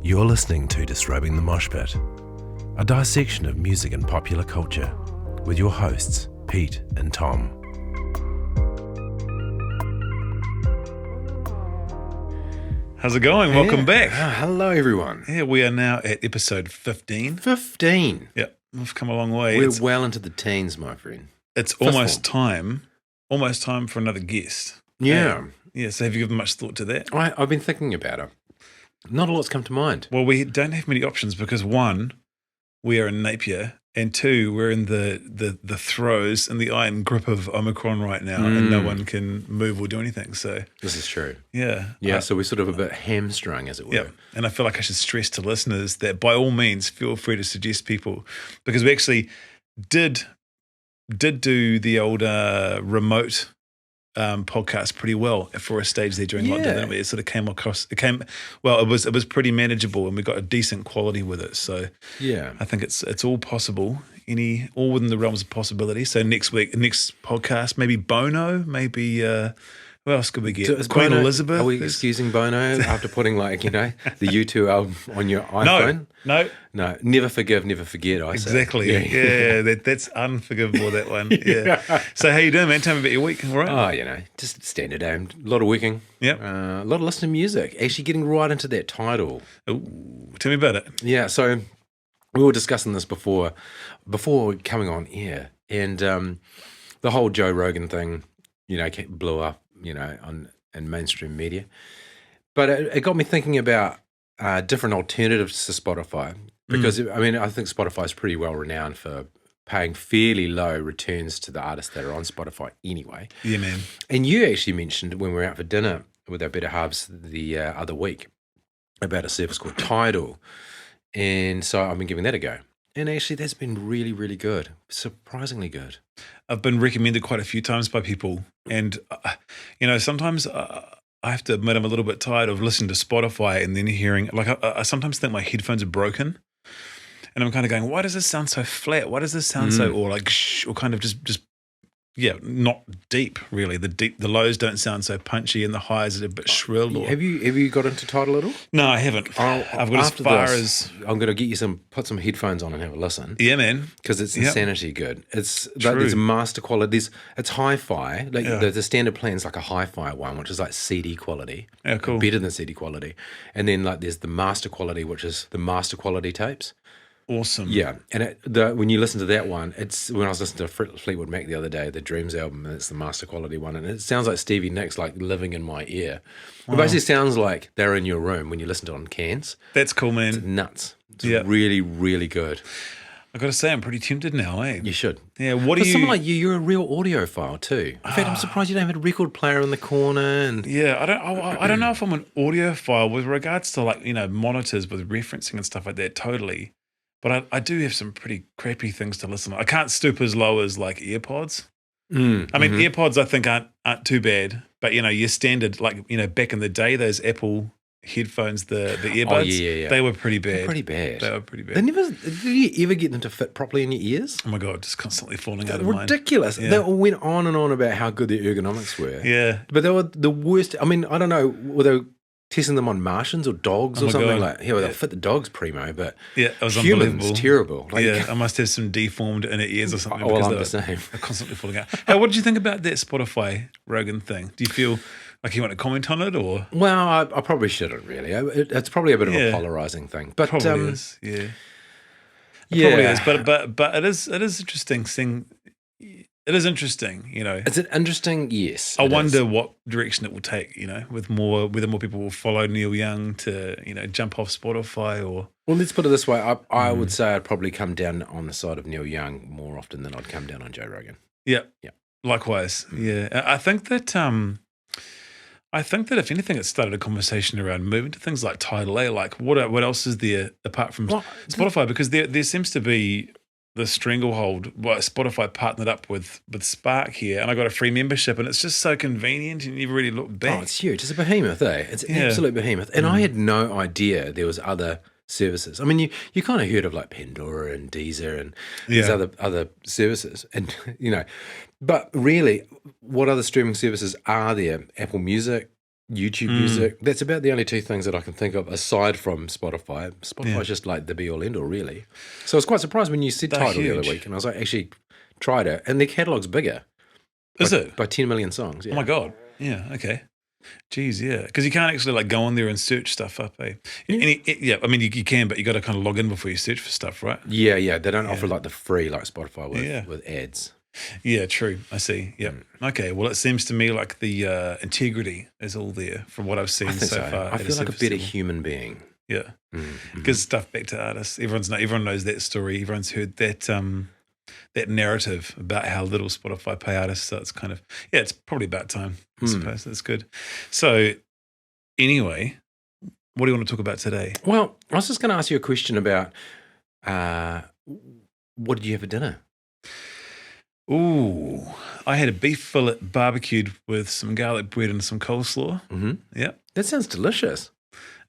You're listening to Disrobing the Mosh Pit, a dissection of music and popular culture, with your hosts, Pete and Tom. How's it going? Welcome back. Hello, everyone. Yeah, we are now at episode 15. 15. Yep, we've come a long way. We're well into the teens, my friend. It's almost time for another guest. Yeah. Yeah, so have you given much thought to that? I've been thinking about it. Not a lot's come to mind. Well, we don't have many options because one, we are in Napier, and two, we're in the throes and the iron grip of Omicron right now, and no one can move or do anything. So This is true. yeah. Yeah, so we're sort of a bit hamstrung, as it were. Yeah, and I feel like I should stress to listeners that by all means, feel free to suggest people, because we actually did do the old remote podcast pretty well for a stage there during lockdown. Didn't we? It sort of came across. It was pretty manageable, and we got a decent quality with it. So Yeah. I think it's all possible. All within the realms of possibility. So next podcast, maybe Bono, maybe who else could we get? Is Queen Bono- Elizabeth. Are we excusing Bono after putting, the U2 album on your iPhone? No. No, never forgive, never forget, I say. Exactly. Yeah, that's unforgivable, that one. Yeah. So how you doing, man? Tell me about your week. All right. Oh, just standard day. A lot of working. Yep. A lot of listening to music. Actually getting right into that title. Ooh, tell me about it. Yeah, so we were discussing this before coming on air, and the whole Joe Rogan thing, blew up, in mainstream media. But it got me thinking about different alternatives to Spotify, because I think Spotify is pretty well renowned for paying fairly low returns to the artists that are on Spotify anyway. Yeah, man. And you actually mentioned when we were out for dinner with our better halves the other week about a service called Tidal. And so I've been giving that a go. And actually, that's been really, really good. Surprisingly good. I've been recommended quite a few times by people. And, sometimes I have to admit I'm a little bit tired of listening to Spotify and then hearing, I sometimes think my headphones are broken. And I'm kind of going, why does this sound so flat? Why does this sound so, or like, shh, or kind of just not deep, really. The lows don't sound so punchy and the highs are a bit shrill. Have you got into Tidal at all? No, I haven't. I've got as far as... I'm going to get you put some headphones on and have a listen. Yeah, man. Because it's insanity good. It's there's master quality. It's hi-fi. The standard plan is like a hi-fi one, which is like CD quality. Yeah, cool. Better than CD quality. And then there's the master quality, which is the master quality tapes. Awesome. Yeah, and when you listen to that one, it's when I was listening to Fleetwood Mac the other day, the Dreams album, and it's the master quality one, and it sounds like Stevie Nicks living in my ear. Wow. It basically sounds like they're in your room when you listen to it on cans. That's cool, man. It's nuts. It's really, really good. I've got to say, I'm pretty tempted now, eh? You should. Yeah, someone like you're a real audiophile too. In fact, I'm surprised you don't have a record player in the corner. And yeah, I don't know if I'm an audiophile with regards to monitors with referencing and stuff like that, totally. But I do have some pretty crappy things to listen to. I can't stoop as low as AirPods. AirPods I think aren't too bad. But your standard back in the day, those Apple headphones, the earbuds, they were pretty bad. They were pretty bad. Did you ever get them to fit properly in your ears? Oh my God, just constantly falling out of mine. Ridiculous. Yeah. They all went on and on about how good the ergonomics were. Yeah. But they were the worst. I mean, I don't know, were they testing them on Martians or dogs or something they'll fit the dogs primo, but it was humans, unbelievable. Terrible. I must have some deformed inner ears or something I'm the because same. They're constantly falling out. Hey, what did you think about that Spotify Rogan thing? Do you feel like you want to comment on it, or? Well, I probably shouldn't really. It's probably a bit of a polarizing thing, but probably is. Yeah, probably is. But it is interesting seeing. It is interesting, It's an interesting, yes. I wonder what direction it will take, whether more people will follow Neil Young to, jump off Spotify or. Well, let's put it this way. I would say I'd probably come down on the side of Neil Young more often than I'd come down on Joe Rogan. Yeah. Likewise. Yeah. I think that if anything, it started a conversation around moving to things like Tidal. What else is there apart from Spotify? Because there seems to be the stranglehold. Spotify partnered up with Spark here, and I got a free membership, and it's just so convenient, and you never really look back. Oh, it's huge. It's a behemoth, eh? It's an absolute behemoth. And I had no idea there was other services. I mean, you kind of heard of Pandora and Deezer and these other services, and but really, what other streaming services are there? Apple Music, YouTube music. That's about the only two things that I can think of aside from Spotify. Spotify's just like the be all end all, really. So I was quite surprised when you said They're Tidal the huge. other week, and I was like, actually tried it, and their catalog's bigger. Is it? By 10 million songs? Yeah. Oh my God. Yeah. Okay. Jeez, yeah. Because you can't actually like go on there and search stuff up, eh? Yeah. I mean, you can, but you got to kind of log in before you search for stuff, right? Yeah. They don't offer like the free like Spotify Yeah. with ads. Yeah, true. I see. Yeah. Okay. Well, it seems to me like the integrity is all there from what I've seen I think so far. I at feel like a surface better level. human being. Yeah. Mm-hmm. Good stuff back to artists. Everyone knows that story. Everyone's heard that that narrative about how little Spotify pay artists. So it's kind of it's probably about time. I suppose that's good. So anyway, what do you want to talk about today? Well, I was just going to ask you a question about what did you have for dinner? Ooh, I had a beef fillet barbecued with some garlic bread and some coleslaw. Mm-hmm. Yeah. That sounds delicious.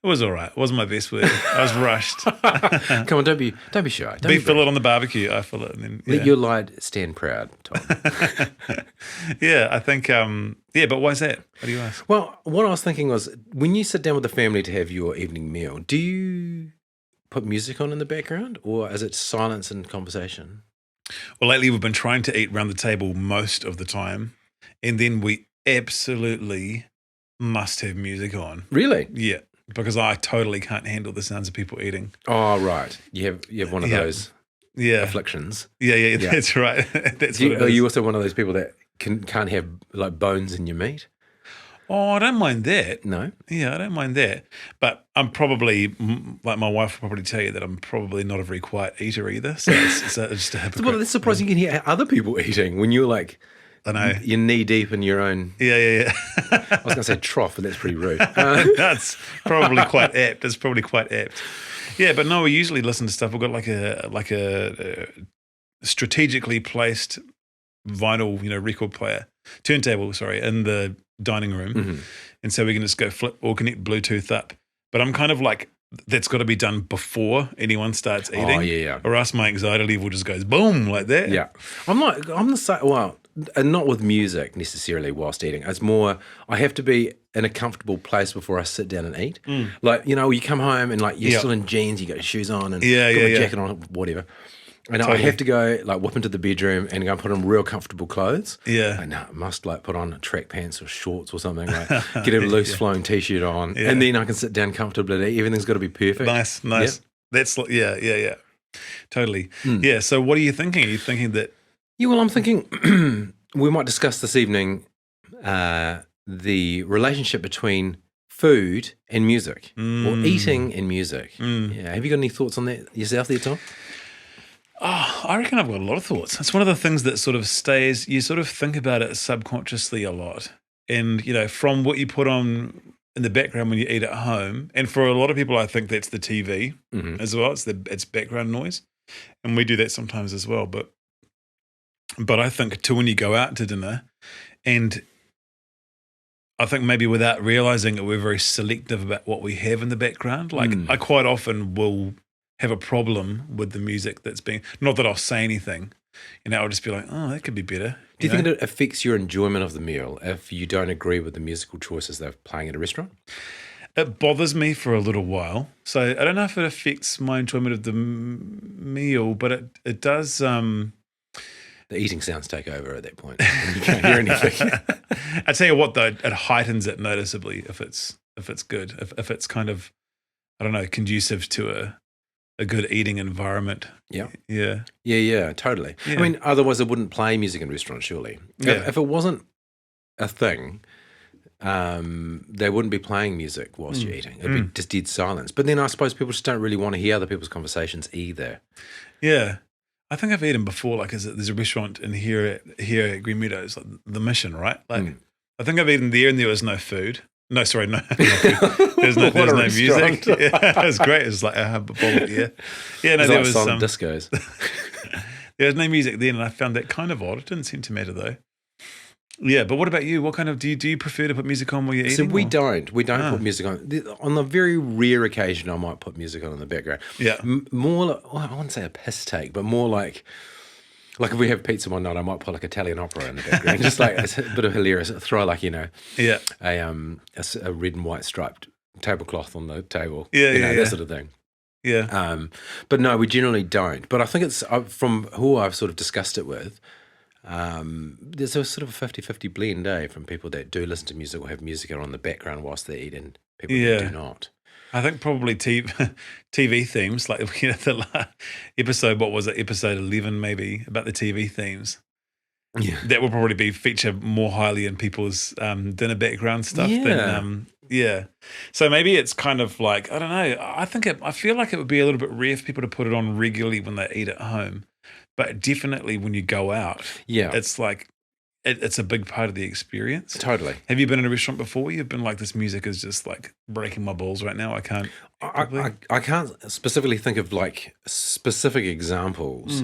It was all right. It wasn't my best work. I was rushed. Come on, don't be shy. Don't Beef be fillet on the barbecue. I fillet and then Let your light stand proud, Tom. yeah, I think. But why is that? What do you ask? Well, what I was thinking was when you sit down with the family to have your evening meal, do you put music on in the background, or is it silence and conversation? Well, lately we've been trying to eat around the table most of the time, and then we absolutely must have music on. Really? Yeah, because I totally can't handle the sounds of people eating. Oh, right. You have one of those afflictions. Yeah, that's right. That's Are you also one of those people that can't have like bones in your meat? Oh, I don't mind that. No. Yeah, I don't mind that. But I'm probably, like my wife will probably tell you that I'm probably not a very quiet eater either. So it's just a hypocrite. Well, that's surprising you can hear other people eating when you're like, I know. You're knee deep in your own. Yeah. I was going to say trough, but that's pretty rude. That's probably quite apt. It's probably quite apt. Yeah, but no, we usually listen to stuff. We've got like a strategically placed vinyl, record player, turntable, in the dining room. Mm-hmm. And so we can just go flip or connect Bluetooth up. But I'm kind of like, that's got to be done before anyone starts eating. Oh, yeah. Or else my anxiety level just goes boom like that. Yeah. I'm the same. Well, and not with music necessarily whilst eating. It's more, I have to be in a comfortable place before I sit down and eat. Like, you come home and like you're still in jeans, you got your shoes on and got a jacket on, whatever. And Totally. I have to go like whip into the bedroom and go and put on real comfortable clothes. Yeah. And I must like put on track pants or shorts or something, like get a loose flowing t-shirt on, and then I can sit down comfortably. Everything's got to be perfect. Nice. Yeah. That's yeah. Totally. Yeah. So what are you thinking? Are you thinking that? Yeah, well, I'm thinking we might discuss this evening the relationship between food and music, or eating and music. Yeah. Have you got any thoughts on that yourself there, Tom? Oh, I reckon I've got a lot of thoughts. It's one of the things that sort of stays, you sort of think about it subconsciously a lot. And, from what you put on in the background when you eat at home, and for a lot of people, I think that's the TV as well. It's background noise. And we do that sometimes as well. But I think too, when you go out to dinner, and I think maybe without realizing it, we're very selective about what we have in the background. Like I quite often will have a problem with the music that's being, not that I'll say anything, I'll just be like, oh, that could be better. Do you think it affects your enjoyment of the meal if you don't agree with the musical choices they're playing at a restaurant? It bothers me for a little while. So I don't know if it affects my enjoyment of the meal, but it does. The eating sounds take over at that point. You can't hear anything. I tell you what, though, it heightens it noticeably if it's good, if it's kind of, I don't know, conducive to a good eating environment. Yeah. Yeah, Totally. Yeah. I mean, otherwise they wouldn't play music in restaurants, surely. Yeah. If it wasn't a thing, they wouldn't be playing music whilst you're eating. It'd be just dead silence. But then I suppose people just don't really want to hear other people's conversations either. Yeah. I think I've eaten before, like there's a restaurant in here at Green Meadows, like the Mission, right? Like I think I've eaten there and there was no food. No, sorry, no food. There's no music. Yeah, it was great. It was like I have a bowl of beer. Yeah, no, there was silent discos. There was no music then, and I found that kind of odd. It didn't seem to matter though. Yeah, but what about you? What kind of do you prefer to put music on while you're eating? So we don't put music on. On the very rare occasion, I might put music on in the background. Yeah, More like, I wouldn't say a piss take, but more like Like if we have pizza one night, I might put like Italian opera in the background, just like it's a bit of hilarious. Throw like Yeah. a red and white striped tablecloth on the table, Yeah. that sort of thing. Yeah. But no, we generally don't. But I think it's from who I've sort of discussed it with. There's a sort of a 50-50 blend, from people that do listen to music or have music on the background whilst they eat, and people that do not. I think probably TV themes, like the last episode, what was it, episode 11 maybe, about the TV themes. Yeah. That will probably feature more highly in people's dinner background stuff than So maybe it's kind of like, I don't know. I feel like it would be a little bit rare for people to put it on regularly when they eat at home, but definitely when you go out, it's like it's a big part of the experience. Totally. Have you been in a restaurant before where you've been like, this music is just like breaking my balls right now? I can't. I can't specifically think of like specific examples.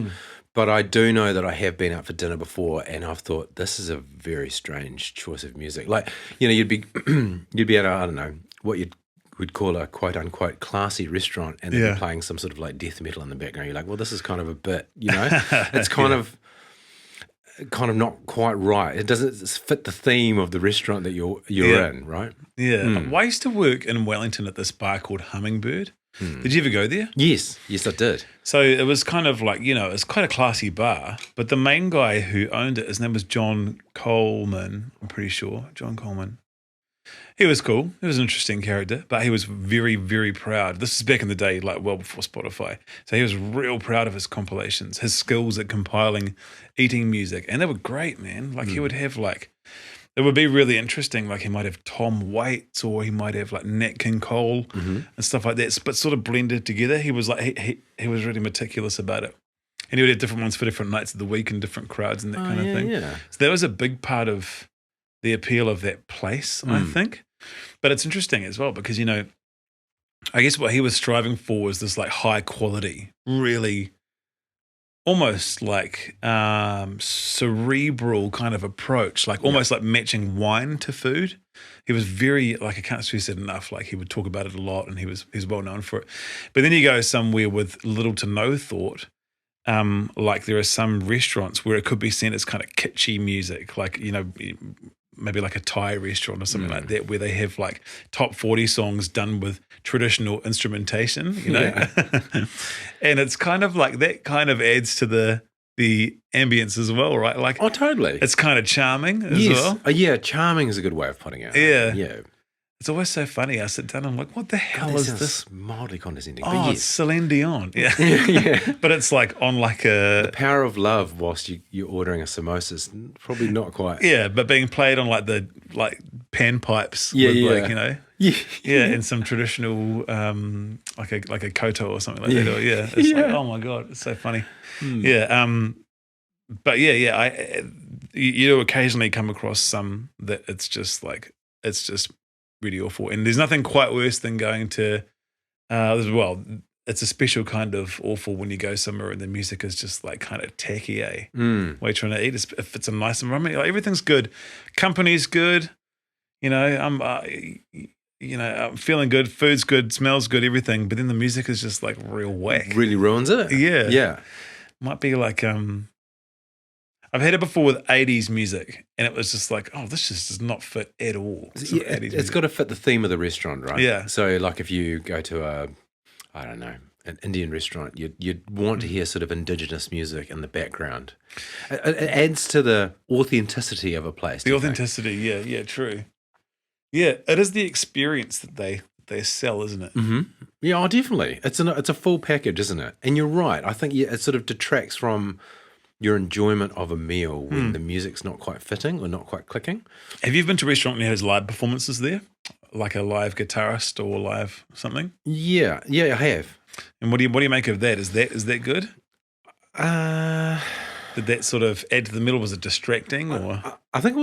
But I do know that I have been out for dinner before, and I've thought this is a very strange choice of music. Like, you'd be at a, I don't know, what would call a quote unquote classy restaurant, and they're playing some sort of like death metal in the background. You're like, well, this is kind of a bit, it's kind of not quite right. It doesn't fit the theme of the restaurant that you're in, right? Yeah. I used to work in Wellington at this bar called Hummingbird. Did you ever go there? Yes, I did. So it was kind of like, it's quite a classy bar, but the main guy who owned it, his name was John Coleman, I'm pretty sure. John Coleman. He was cool. He was an interesting character, but he was very, very proud. This is back in the day, like well before Spotify. So he was real proud of his compilations, his skills at compiling eating music. And they were great, man. Like he would have like, it would be really interesting. Like he might have Tom Waits, or he might have like Nat King Cole and stuff like that, but sort of blended together. He was like, he was really meticulous about it. And he would have different ones for different nights of the week and different crowds and that kind of thing. Yeah. So that was a big part of the appeal of that place, I think. But it's interesting as well because, I guess what he was striving for was this like high quality, really almost like cerebral kind of approach, like almost like matching wine to food. He was very, like, I can't stress it enough, like he would talk about it a lot and he's well known for it. But then you go somewhere with little to no thought, like there are some restaurants where it could be seen as kind of kitschy music, like, maybe like a Thai restaurant or something like that, where they have like top 40 songs done with traditional instrumentation, and it's kind of like that kind of adds to the ambience as well, right? Like, oh, totally. It's kind of charming as well. Yeah, charming is a good way of putting it. Yeah. It's always so funny. I sit down and I'm like, what the hell is this? Mildly condescending. Oh, but yes. It's Celine Dion. Yeah. Yeah. But it's like on like the power of love whilst you're ordering a samosa is probably not quite. Yeah, but being played on like the panpipes. And some traditional like a koto or something like that. Or, it's like, oh my God, it's so funny. But you do occasionally come across some that it's just really awful. And there's nothing quite worse than going to it's a special kind of awful when you go somewhere and the music is just like kind of tacky, while you're trying to eat. If it's a nice environment, like everything's good, company's good, I'm feeling good, food's good, smells good, everything. But then the music is just like real whack. Really ruins it. Yeah. Might be like I've had it before with 80s music, and it was just like, oh, this just does not fit at all. It's got to fit the theme of the restaurant, right? Yeah. So, like, if you go to an Indian restaurant, you'd want to hear sort of indigenous music in the background. It adds to the authenticity of a place. The authenticity, yeah, true. Yeah, it is the experience that they sell, isn't it? Mm-hmm. Yeah, definitely. It's a full package, isn't it? And you're right. I think it sort of detracts from your enjoyment of a meal when the music's not quite fitting or not quite clicking. Have you been to a restaurant that has live performances there? Like a live guitarist or live something? Yeah, I have. And what do you make of that? Is that good? Did that sort of add to the middle? Was it distracting or? I think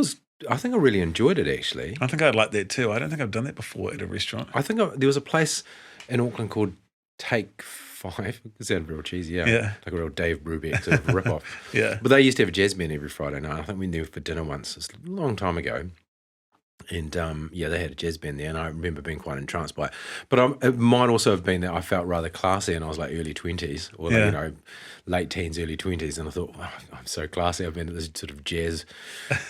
I really enjoyed it actually. I think I'd like that too. I don't think I've done that before at a restaurant. I think there was a place in Auckland called Take 5. It sounded real cheesy, yeah. Like a real Dave Brubeck sort of rip-off. Yeah. But they used to have a jazz band every Friday night. I think we went there for dinner once. It's a long time ago. And yeah, they had a jazz band there, and I remember being quite entranced by it. But it might also have been that I felt rather classy, and I was like early 20s, or like, Yeah. you know, late teens, early 20s, and I thought, wow, I'm so classy. I've been at this sort of jazz,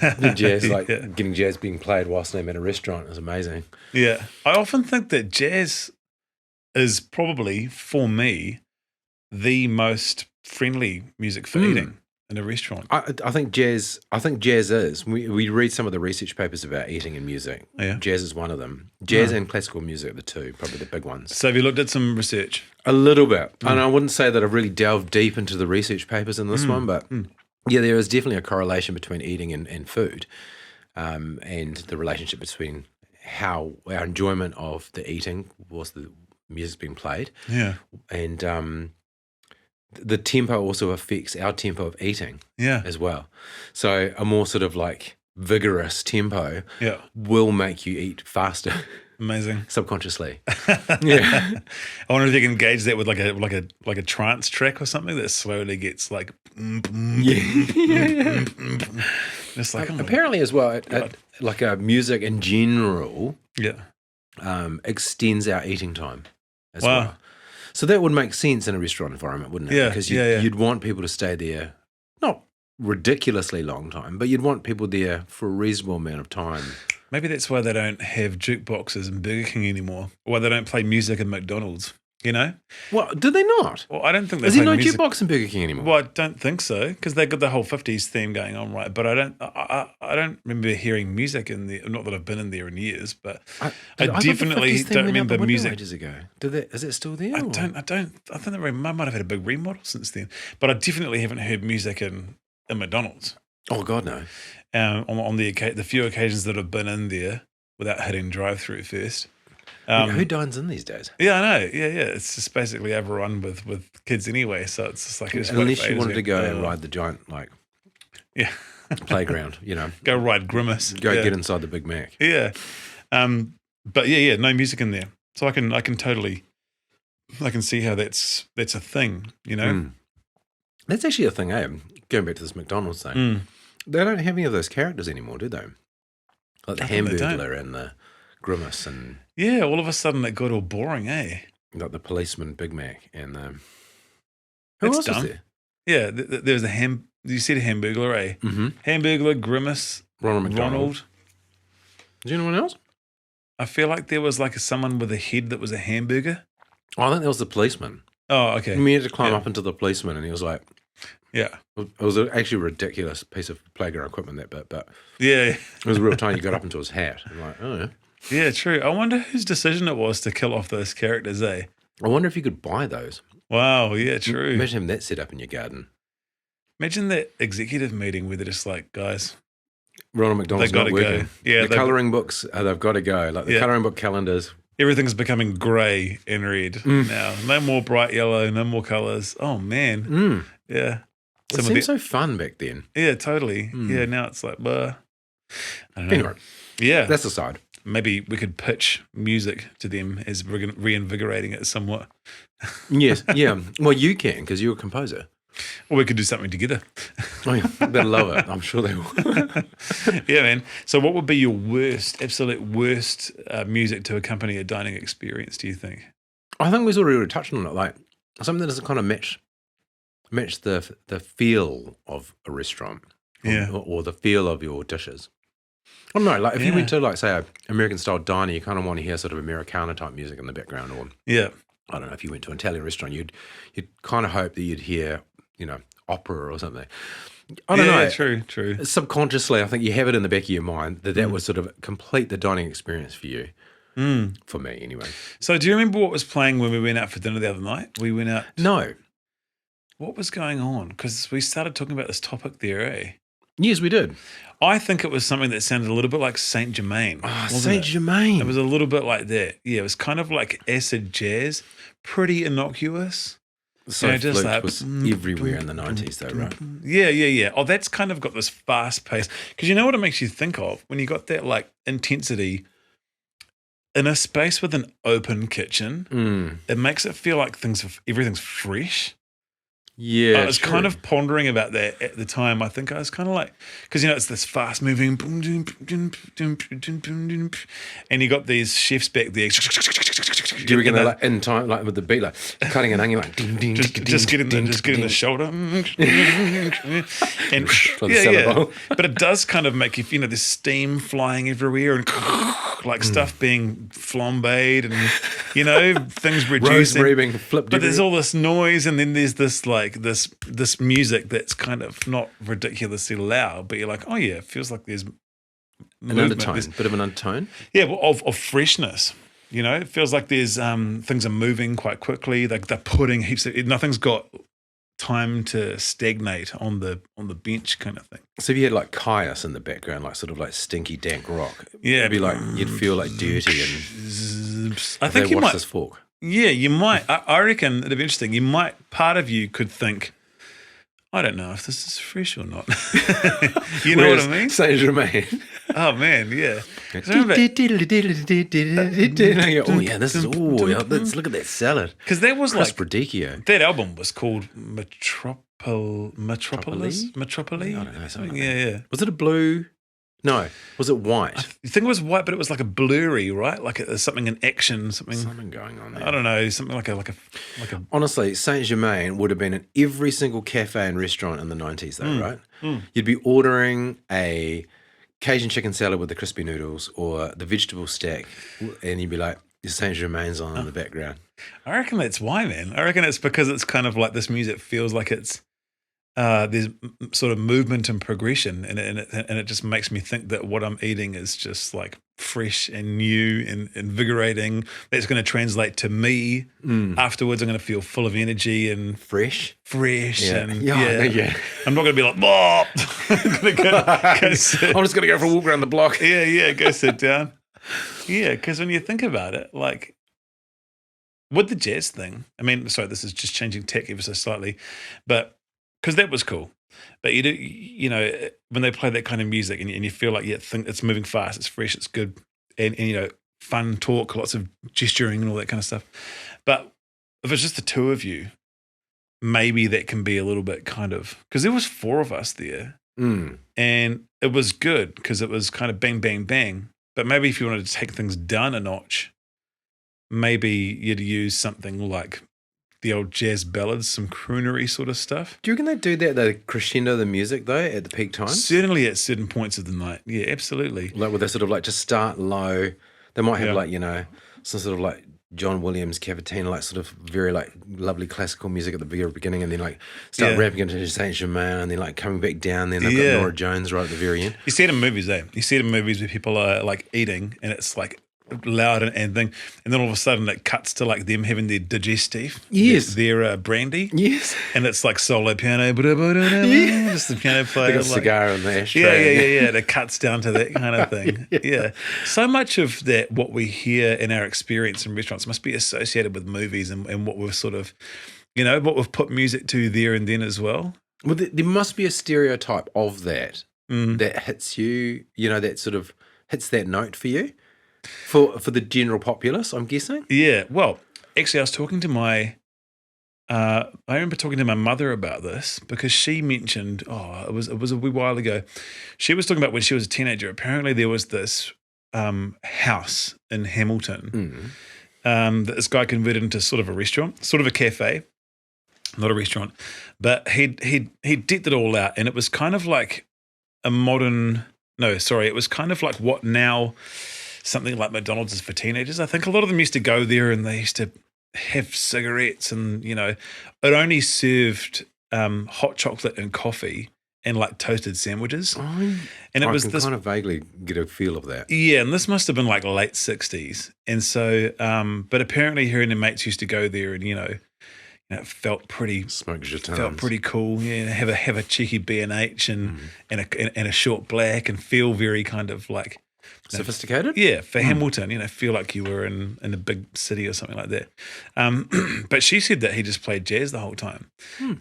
like Yeah. getting jazz being played whilst I'm at a restaurant. It was amazing. Yeah. I often think that jazz is probably, for me, the most friendly music for eating in a restaurant. I think jazz is. We read some of the research papers about eating and music. Yeah. Jazz is one of them. Jazz and classical music are the two, probably the big ones. So have you looked at some research? A little bit. And I wouldn't say that I've really delved deep into the research papers in this one, but yeah, there is definitely a correlation between eating and food, and the relationship between how our enjoyment of the eating was the music being played, Yeah. and the tempo also affects our tempo of eating Yeah. as well. So a more sort of like vigorous tempo Yeah. will make you eat faster Amazing. subconsciously. Yeah. I wonder if you can gauge that with like a trance track or something that slowly gets like It's like, oh my Apparently as well, like music in general yeah. extends our eating time as Wow. well. So that would make sense in a restaurant environment, wouldn't it? Yeah, Because yeah. you'd want people to stay there, not ridiculously long time, but you'd want people there for a reasonable amount of time. Maybe that's why they don't have jukeboxes in Burger King anymore, or why they don't play music in McDonald's. You know? Well, do they not? Well, I don't think they Is play there no music. jukebox in Burger King anymore? Well, I don't think so because they got the whole 50s theme going on, right? But I don't remember hearing music in there. Not that I've been in there in years, but I thought the definitely 50s theme don't went out the remember window music. ages ago. Is it still there? I or- don't. I think they might have had a big remodel since then. But I definitely haven't heard music in McDonald's. Oh God, no. On the few occasions that I've been in there without hitting drive-through first. Who dines in these days? Yeah, I know. Yeah. It's just basically overrun with kids anyway. So it's just like Unless you wanted to go and ride the giant like yeah, playground, you know, go ride Grimace. go yeah. get inside the Big Mac. Yeah. But yeah, no music in there. So I can totally see how that's a thing, you know? That's actually a thing, eh? Going back to this McDonald's thing. Mm. They don't have any of those characters anymore, do they? Like the I think they don't. Hamburglar and the Grimace and Yeah, all of a sudden it got all boring, eh? like the policeman Big Mac and who That's else dumb. was there? Yeah, there's you said a Hamburglar, eh? Mm-hmm. Hamburglar, Grimace, Ronald McDonald. Ronald. Is there anyone else? I feel like there was like someone with a head that was a hamburger. Oh, I think that was the policeman. Oh, okay. We had to climb Yeah. up into the policeman, and he was like, Yeah. it was actually a ridiculous piece of playground equipment, that bit, but Yeah. it was real tiny. You got up into his hat. I'm like, oh, yeah. Yeah, true. I wonder whose decision it was to kill off those characters, eh? I wonder if you could buy those. Wow, yeah, true. Imagine having that set up in your garden. Imagine that executive meeting where they're just like, guys, Ronald McDonald's They gotta not working. go. Yeah, the colouring books, they've got to go. Like the Yeah. colouring book calendars. everything's becoming grey and red now. No more bright yellow, no more colours. Oh, man. Yeah. It Some of seemed so fun back then. Yeah, totally. Yeah, now it's like, I don't know. Anyway, Yeah. that's aside. Maybe we could pitch music to them as reinvigorating it somewhat. Yes, yeah. Well, you can because you're a composer. Or we could do something together. Oh, yeah. They'll love it. I'm sure they will. Yeah, man. So what would be your absolute worst music to accompany a dining experience, do you think? I think we've already touched on it. Like something that doesn't kind of match the feel of a restaurant, Yeah. or the feel of your dishes. I don't know. Like if you went to like say a American style diner, you kind of want to hear sort of Americana type music in the background, or Yeah. I don't know, if you went to an Italian restaurant, you'd kind of hope that you'd hear, opera or something. I don't know. True. Subconsciously, I think you have it in the back of your mind that would sort of complete the dining experience for you. For me, anyway. So do you remember what was playing when we went out for dinner the other night? We went out. No. What was going on? Because we started talking about this topic there, eh? Yes, we did. I think it was something that sounded a little bit like Saint Germain. Oh, wasn't Saint it? Germain. It was a little bit like that. Yeah, it was kind of like acid jazz, pretty innocuous. So just flute like, was everywhere in the 90s, though, right? Yeah. Oh, that's kind of got this fast pace. Because you know what it makes you think of? When you got that like intensity in a space with an open kitchen, it makes it feel like everything's fresh. Yeah, I was kind of pondering about that at the time. I think I was kind of like, because it's this fast moving, and you got these chefs back there. Do you reckon they're like in time, like with the beat, like cutting an onion, like just getting the shoulder, and For the salad bowl. But it does kind of make you, there's steam flying everywhere and like stuff being flambéed and things reducing. Rosemary being flipped. But there's all this noise, and then there's this like this music that's kind of not ridiculously loud, but you're like, oh yeah, it feels like there's an undertone, bit of an undertone. Yeah, well, of freshness. It feels like there's things are moving quite quickly. Like they're putting heaps of nothing's got time to stagnate on the bench kind of thing. So if you had like chaos in the background, like sort of like stinky dank rock, yeah, it'd be like you'd feel like dirty and I think you might. This fork. Yeah, you might. I reckon it'd be interesting. You might. Part of you could think, I don't know if this is fresh or not. You know what I mean? Saint Germain. Oh man, yeah. Oh yeah, this is let's look at that salad. Because that was Chris like Bradicchio. that album was called Metropolis. Metropolis? I don't know, something like Yeah, yeah. Was it a blue? No. Was it white? I think it was white, but it was like a blurry, right? Like there's something in action, Something going on there. I don't know, something like a. Honestly, Saint Germain would have been in every single cafe and restaurant in the 90s, though, right? You'd be ordering a Cajun chicken salad with the crispy noodles or the vegetable stack, and you'd be like, Saint Germain's on in the background. I reckon that's why, man. I reckon it's because it's kind of like this music feels like it's there's sort of movement and progression, and it just makes me think that what I'm eating is just like fresh and new and invigorating. That's going to translate to me afterwards. I'm going to feel full of energy and fresh, yeah. and yeah. I'm not going to be like, "Bop." I'm just going to go for a walk around the block. Yeah, go sit down. Yeah, because when you think about it, like with the jazz thing, I mean, sorry, this is just changing tech ever so slightly, but because that was cool. But when they play that kind of music and you feel like it's moving fast, it's fresh, it's good, and fun talk, lots of gesturing and all that kind of stuff. But if it's just the two of you, maybe that can be a little bit kind of, because there was 4 of us there, and it was good because it was kind of bang, bang, bang. But maybe if you wanted to take things down a notch, maybe you'd use something like the old jazz ballads, some croonery sort of stuff. Do you reckon they do that, the crescendo of the music, though, at the peak times? Certainly at certain points of the night. Yeah, absolutely. Like, where they sort of like just start low. They might have some sort of like John Williams cavatina, like sort of very like lovely classical music at the very beginning, and then like start rapping into Saint Germain, and then like coming back down. Then they've got Nora Jones right at the very end. You see it in movies, You see it in movies where people are like eating, and it's like loud and thing, and then all of a sudden it cuts to like them having their digestive, their brandy, and it's like solo piano, just the piano player, they got a cigar in the ashtray, yeah. It cuts down to that kind of thing. Yeah, so much of that, what we hear in our experience in restaurants, must be associated with movies and what we've sort of, what we've put music to there and then as well. Well, there must be a stereotype of that that hits you, that sort of hits that note for you. For the general populace, I'm guessing? Yeah. Well, actually, I was talking to I remember talking to my mother about this because she mentioned, it was a wee while ago. She was talking about when she was a teenager. Apparently, there was this house in Hamilton that this guy converted into sort of a restaurant, sort of a cafe, not a restaurant. But he decked it all out, and it was kind of like a modern. No, sorry, it was kind of like what now. Something like McDonald's is for teenagers. I think a lot of them used to go there and they used to have cigarettes and, it only served hot chocolate and coffee and like toasted sandwiches. And it was this kind of vaguely get a feel of that. Yeah, and this must have been like late 60s. And so, but apparently her and her mates used to go there and, it felt pretty felt pretty cool. Yeah, have a cheeky B&H and a short black and feel very kind of like sophisticated? Yeah, for Hamilton, feel like you were in a big city or something like that. But she said that he just played jazz the whole time.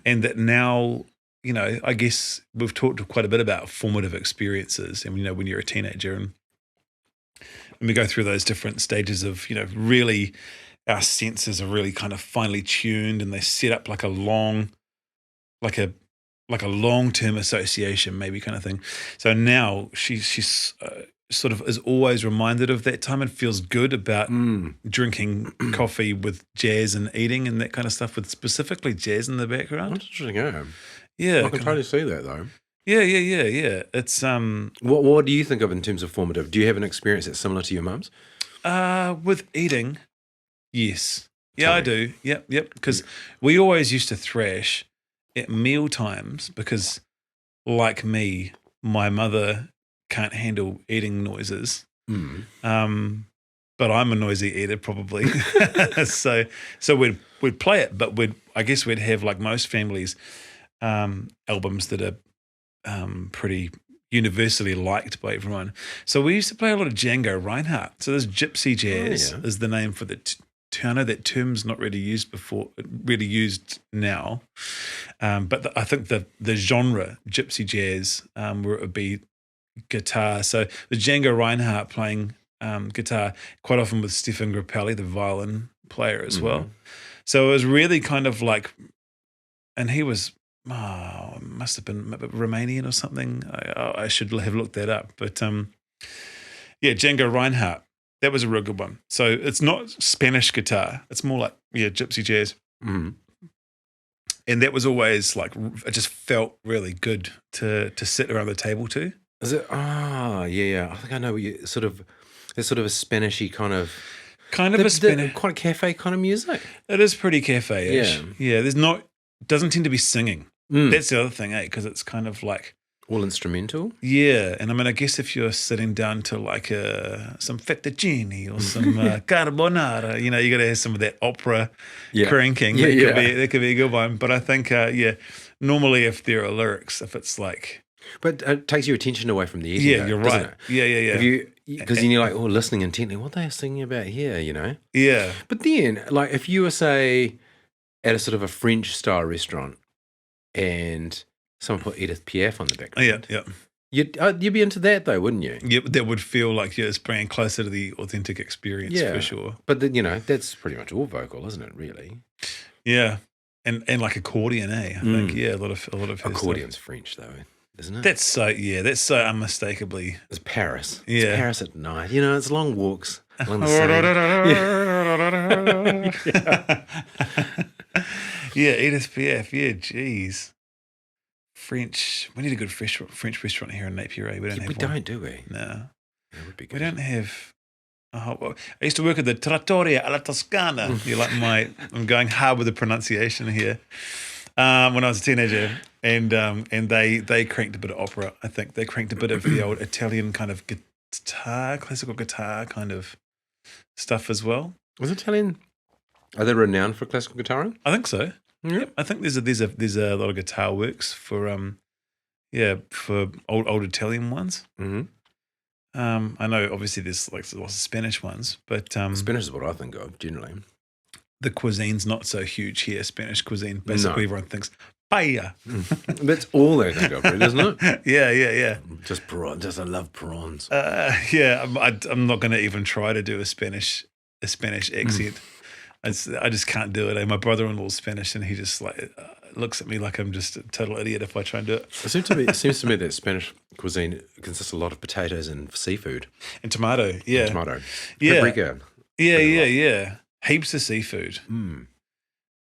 And that now, I guess we've talked quite a bit about formative experiences and, when you're a teenager and we go through those different stages of, really our senses are really kind of finely tuned and they set up like a long like a long-term association, maybe kind of thing. So now she's sort of is always reminded of that time and feels good about drinking coffee with jazz and eating and that kind of stuff, with specifically jazz in the background. That's interesting. Yeah, Yeah, I can totally see that though. yeah. It's What do you think of in terms of formative? Do you have an experience that's similar to your mum's? with eating, yes. Yeah, Tell I me. do. Yep. Because we always used to thrash at meal times because, like me, my mother can't handle eating noises. But I'm a noisy eater probably. so we'd play it, but I guess we'd have, like most families, albums that are pretty universally liked by everyone. So we used to play a lot of Django Reinhardt. So this gypsy jazz is the name for the I know that term's not really used before, really used now. But I think the genre gypsy jazz, where it would be guitar. So the Django Reinhardt playing guitar, quite often with Stefan Grappelli, the violin player as well. So it was really kind of like, and he was, must have been Romanian or something. I should have looked that up. But Django Reinhardt, that was a real good one. So it's not Spanish guitar. It's more like, gypsy jazz. And that was always like, it just felt really good to sit around the table to. Is it? Yeah. I think I know what you sort of. It's sort of a Spanishy kind of a Spanish, quite cafe kind of music. It is pretty cafe-ish. Yeah. Doesn't tend to be singing. That's the other thing, because it's kind of like all instrumental. Yeah, and I mean, I guess if you're sitting down to like some fettuccine or some carbonara, you got to have some of that opera cranking. That could be a good one. But I think, normally if there are lyrics, if it's like, but it takes your attention away from the eating. Yeah, you're right. Yeah. Because then you're like, listening intently. What are they singing about here? Yeah. But then, like, if you were, say, at a sort of a French style restaurant, and someone put Edith Piaf on the background. Yeah. You'd be into that though, wouldn't you? Yeah, that would feel like it's bringing closer to the authentic experience for sure. But then, that's pretty much all vocal, isn't it? Really? Yeah, and like accordion, I think. Yeah, a lot of accordion's French though, isn't it? That's so unmistakably. It's Paris. Yeah, it's Paris at night. It's long walks along the Seine. Yeah, Edith Piaf. Yeah, geez. French. We need a good French restaurant here in Napier. We don't have one. Don't, do we? No. That would be good. We don't have. I used to work at the Trattoria alla Toscana. You're like I'm going hard with the pronunciation here. When I was a teenager, and they cranked a bit of opera. I think they cranked a bit of the old Italian kind of guitar, classical guitar kind of stuff as well. Was Italian? Are they renowned for classical guitaring? I think so. Yep. I think there's a lot of guitar works for for old Italian ones. I know obviously there's like lots of Spanish ones, but Spanish is what I think of generally. The cuisine's not so huge here. Spanish cuisine, basically everyone thinks paella. That's all they think of, really, isn't it? Yeah. Just prawns. I love prawns. I'm not going to even try to do a Spanish accent. I just can't do it. My brother-in-law's Spanish, and he just like looks at me like I'm just a total idiot if I try and do it. It seems to me that Spanish cuisine consists a lot of potatoes and seafood. And tomato, yeah. Paprika. Yeah. Heaps of seafood. Yeah,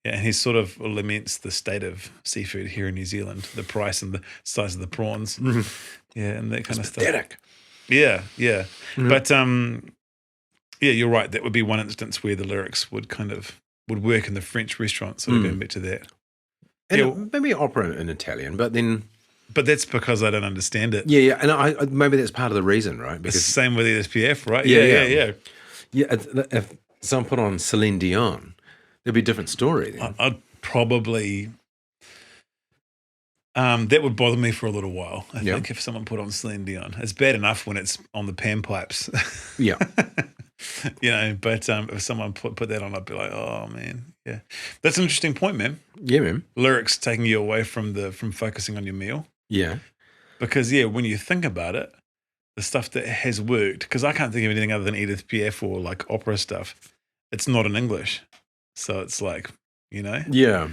and he sort of laments the state of seafood here in New Zealand, the price and the size of the prawns. Yeah, and that kind of stuff. Pathetic. Yeah. But you're right. That would be one instance where the lyrics would work in the French restaurant. So we're going back to that. And maybe opera in Italian, but that's because I don't understand it. Yeah, and maybe that's part of the reason, right? Because it's the same with Edith Piaf, right? Yeah. If someone put on Celine Dion, there'd be a different story then. I'd probably that would bother me for a little while. I think if someone put on Celine Dion, it's bad enough when it's on the panpipes. Yeah. But if someone put that on, I'd be like, oh man, yeah. That's an interesting point, man. Yeah, man. Lyrics taking you away from focusing on your meal. Yeah. Because when you think about it, the stuff that has worked, because I can't think of anything other than Edith Piaf or like opera stuff. It's not in English, so it's like, Yeah.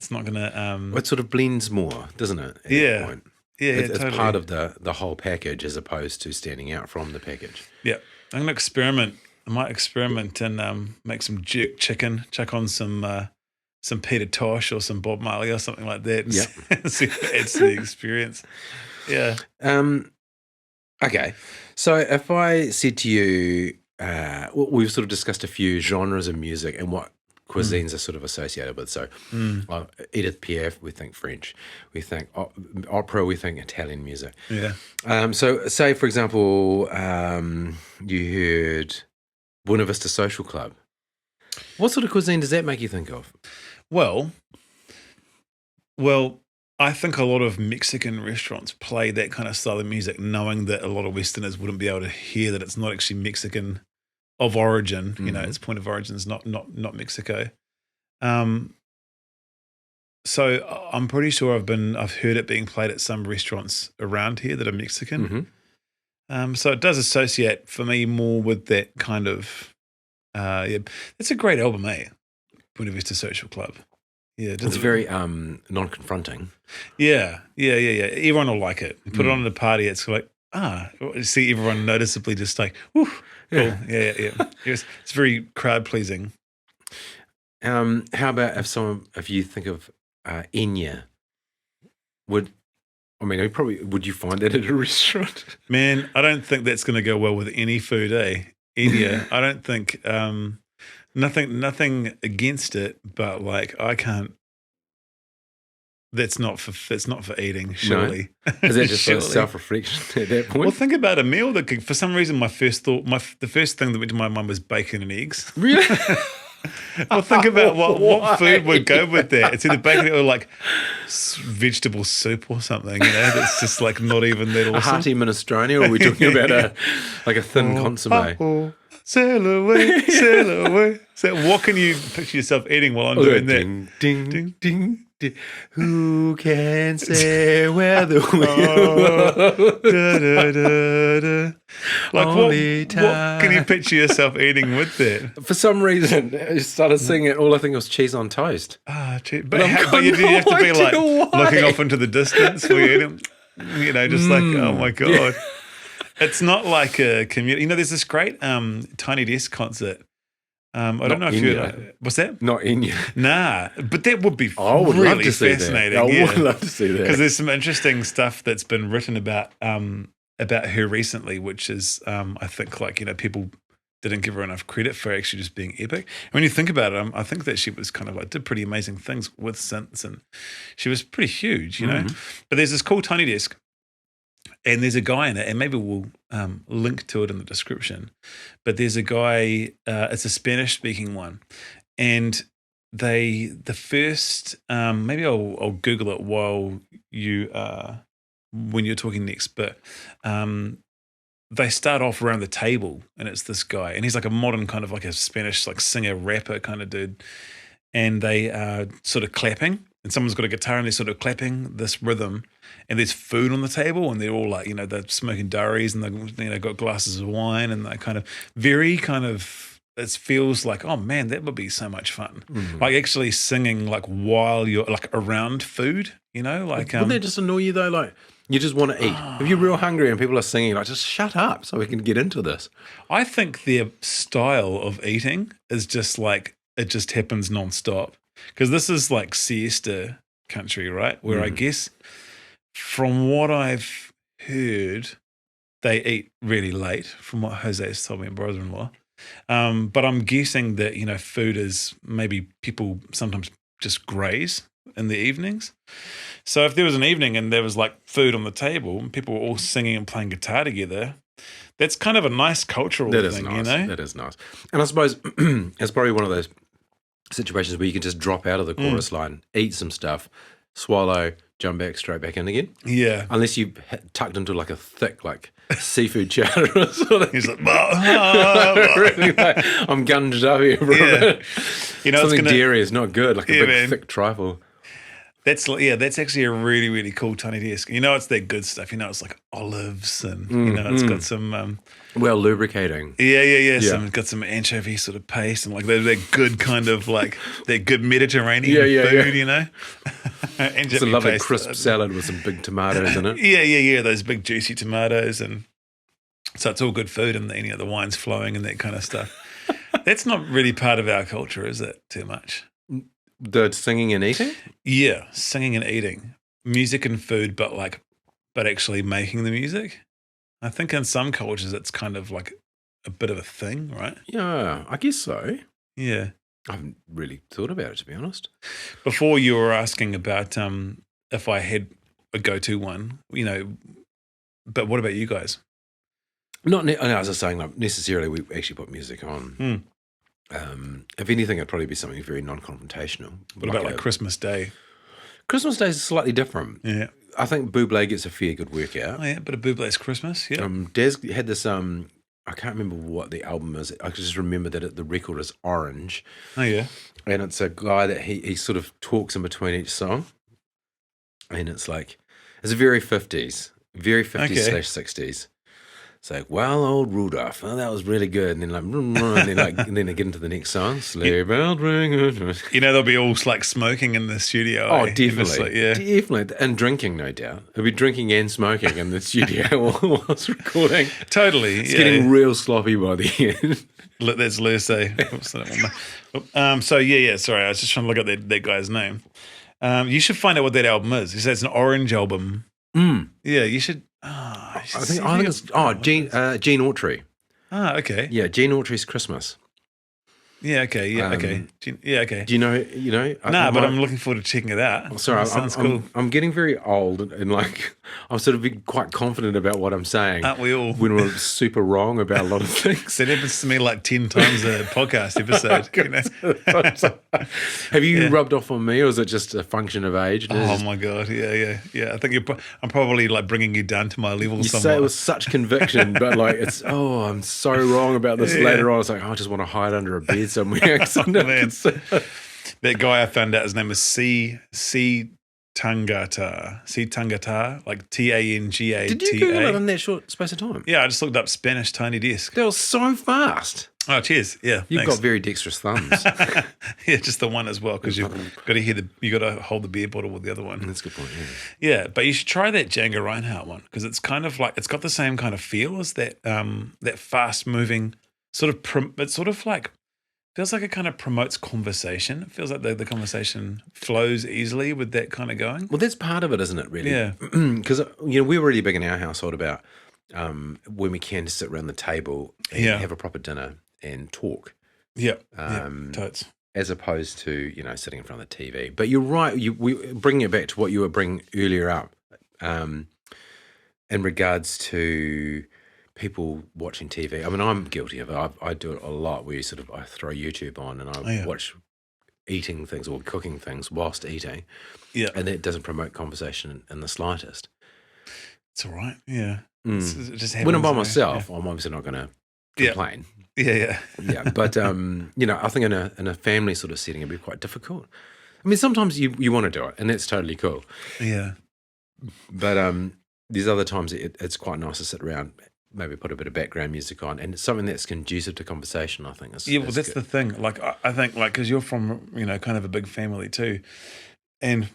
It's not going to. It sort of blends more, doesn't it? At Yeah. that point? Yeah, It's totally. part of the whole package as opposed to standing out from the package. Yeah, I'm going to experiment. I might experiment and make some jerk chicken, chuck on some Peter Tosh or some Bob Marley or something like that. And Yep. see if it adds to the experience. Yeah. Okay. So if I said to you, we've sort of discussed a few genres of music and what cuisines are sort of associated with. So Edith Piaf, we think French. We think opera, we think Italian music. Yeah. So say, for example, you heard Buena Vista Social Club. What sort of cuisine does that make you think of? Well, I think a lot of Mexican restaurants play that kind of style of music, knowing that a lot of Westerners wouldn't be able to hear that it's not actually Mexican of origin. You know, its point of origin is not Mexico. So I'm pretty sure I've heard it being played at some restaurants around here that are Mexican. So it does associate for me more with that kind of. It's a great album, eh? Buena Vista Social Club. Yeah, it's very non-confronting. Yeah. Everyone will like it. You put it on at a party, it's like, you see everyone noticeably just like, whew, cool. Yeah. It's very crowd pleasing. How about if you think of Enya, would you find that at a restaurant? Man, I don't think that's going to go well with any food, eh? Enya, I don't think. Nothing against it, but like I can't. That's not for eating. Surely, no? Is that just self-reflection at that point? Well, think about a meal that could, for some reason, the first thing that went to my mind was bacon and eggs. Really? Well, think about what food would go with that. It's either bacon or like vegetable soup or something. You know, that's just like not even that awesome. A hearty minestrone, or are we talking about a thin consommé? Sail away. So what can you picture yourself eating while I'm doing that? Ding, ding, ding, ding. Who can say where the wind Like what can you picture yourself eating with that? For some reason, I started singing it. All I think was cheese on toast. Cheese. But you have to be like looking off into the distance while you're eating. You know, just like, oh my God. Yeah. It's not like a community. You know, there's this great Tiny Desk concert. I don't know if you're. What's that? Not India. Nah, but that would be really fascinating. I would love to see that. Because there's some interesting stuff that's been written about her recently, which is, I think, like, you know, people didn't give her enough credit for actually just being epic. And when you think about it, I think that she was kind of like did pretty amazing things with synths, and she was pretty huge, you know. But there's this cool Tiny Desk. And there's a guy in it, and maybe we'll link to it in the description. But there's a guy, it's a Spanish-speaking one. And maybe I'll Google it while when you're talking next. But they start off around the table, and it's this guy. And he's like a modern kind of like a Spanish like singer, rapper kind of dude. And they are sort of clapping. And someone's got a guitar and they're sort of clapping this rhythm, and there's food on the table, and they're all like, you know, they're smoking durries, and they, you know, got glasses of wine, and they kind of very kind of, it feels like, oh man, that would be so much fun. Like actually singing like while you're like around food, you know, like. Wouldn't that just annoy you though? Like you just want to eat. If you're real hungry and people are singing, like just shut up so we can get into this. I think their style of eating is just like, it just happens nonstop. Because this is like siesta country, right? Where I guess from what I've heard, they eat really late, from what Jose's told me, my brother-in-law. But I'm guessing that, you know, food is maybe people sometimes just graze in the evenings. So if there was an evening and there was like food on the table and people were all singing and playing guitar together, that's kind of a nice cultural thing, nice. You know? That is nice. And I suppose it's probably one of those situations where you can just drop out of the chorus line, eat some stuff, swallow, jump straight back in again. Yeah. Unless you tucked into like a thick like seafood chowder or something. He's like, really, like, I'm gunged up here, bro. Yeah. You know, something dairy is not good, like a big thick trifle. That's actually a really, really cool tiny desk. You know, it's that good stuff. You know, it's like olives and, it's got some, Well, lubricating. yeah. Got some anchovy sort of paste and like that good kind of like, that good Mediterranean food, you know? It's a lovely crisp salad with some big tomatoes in it. Yeah. Those big juicy tomatoes. And so it's all good food and the wine's flowing and that kind of stuff. That's not really part of our culture, is it? Too much. The singing and eating? Yeah, singing and eating. Music and food, but actually making the music. I think in some cultures it's kind of like a bit of a thing, right? Yeah, I guess so. Yeah. I haven't really thought about it, to be honest. Before you were asking about if I had a go-to one, but what about you guys? As I was saying, not necessarily we actually put music on. If anything, it'd probably be something very non-confrontational. What about like Christmas Day? Christmas Day is slightly different. Yeah. I think Bublé gets a fair good workout. Oh, yeah, but a Bublé's Christmas, yeah. Daz had this, I can't remember what the album is. I just remember that the record is orange. Oh, yeah. And it's a guy that he sort of talks in between each song. And it's like, it's very 50s / 60s. It's like, well, old Rudolph, that was really good. And then and then they get into the next song, sleigh bells ring. They'll be all like smoking in the studio. Oh, definitely. Definitely. And drinking, no doubt. They'll be drinking and smoking in the studio whilst recording. Totally. It's getting real sloppy by the end. That's Lucy. Sorry, I was just trying to look at that guy's name. You should find out what that album is. He says it's an orange album. Yeah, you should. I think it's Gene Autry. Ah, okay. Yeah, Gene Autry's Christmas. Yeah, okay. Yeah, okay. Yeah, okay. Do you know? But I'm looking forward to checking it out. Oh, sorry, sounds cool. I'm getting very old and like I'm sort of being quite confident about what I'm saying. Aren't we all? When we're super wrong about a lot of things. That happens to me like 10 times a podcast episode. Have you rubbed off on me, or is it just a function of age? Oh my god, yeah. I think I'm probably like bringing you down to my level. You somewhat. say it with such conviction, but like I'm so wrong about this later on. It's like I just want to hide under a bed somewhere. Man. That guy I found out his name is C Tangata, like Tangata. Did you Google it in that short space of time? Yeah, I just looked up Spanish tiny desk. That was so fast. Oh, cheers. Yeah, you've got very dexterous thumbs. Yeah, just the one as well, because you've got to hold the beer bottle with the other one. That's a good point. Yeah, but you should try that Django Reinhardt one, because it's kind of like it's got the same kind of feel as that fast moving it's sort of like. Feels like it kind of promotes conversation. It feels like the conversation flows easily with that kind of going. Well, that's part of it, isn't it, really? Yeah. Because, we're really big in our household about when we can sit around the table and have a proper dinner and talk. Yeah. Totes. As opposed to, sitting in front of the TV. But you're right. We bringing it back to what you were bringing earlier up in regards to people watching TV. I mean, I'm guilty of it. I do it a lot where I throw YouTube on and I watch eating things or cooking things whilst eating. Yeah. And that doesn't promote conversation in the slightest. It's all right. Yeah. It just happens, when I'm by myself, I'm obviously not going to complain. Yeah. Yeah. But, I think in a family sort of setting, it'd be quite difficult. I mean, sometimes you want to do it and that's totally cool. Yeah. But there's other times it's quite nice to sit around, maybe put a bit of background music on, and it's something that's conducive to conversation, I think. That's good. The thing. Like, I think, like, because you're from, kind of a big family too, and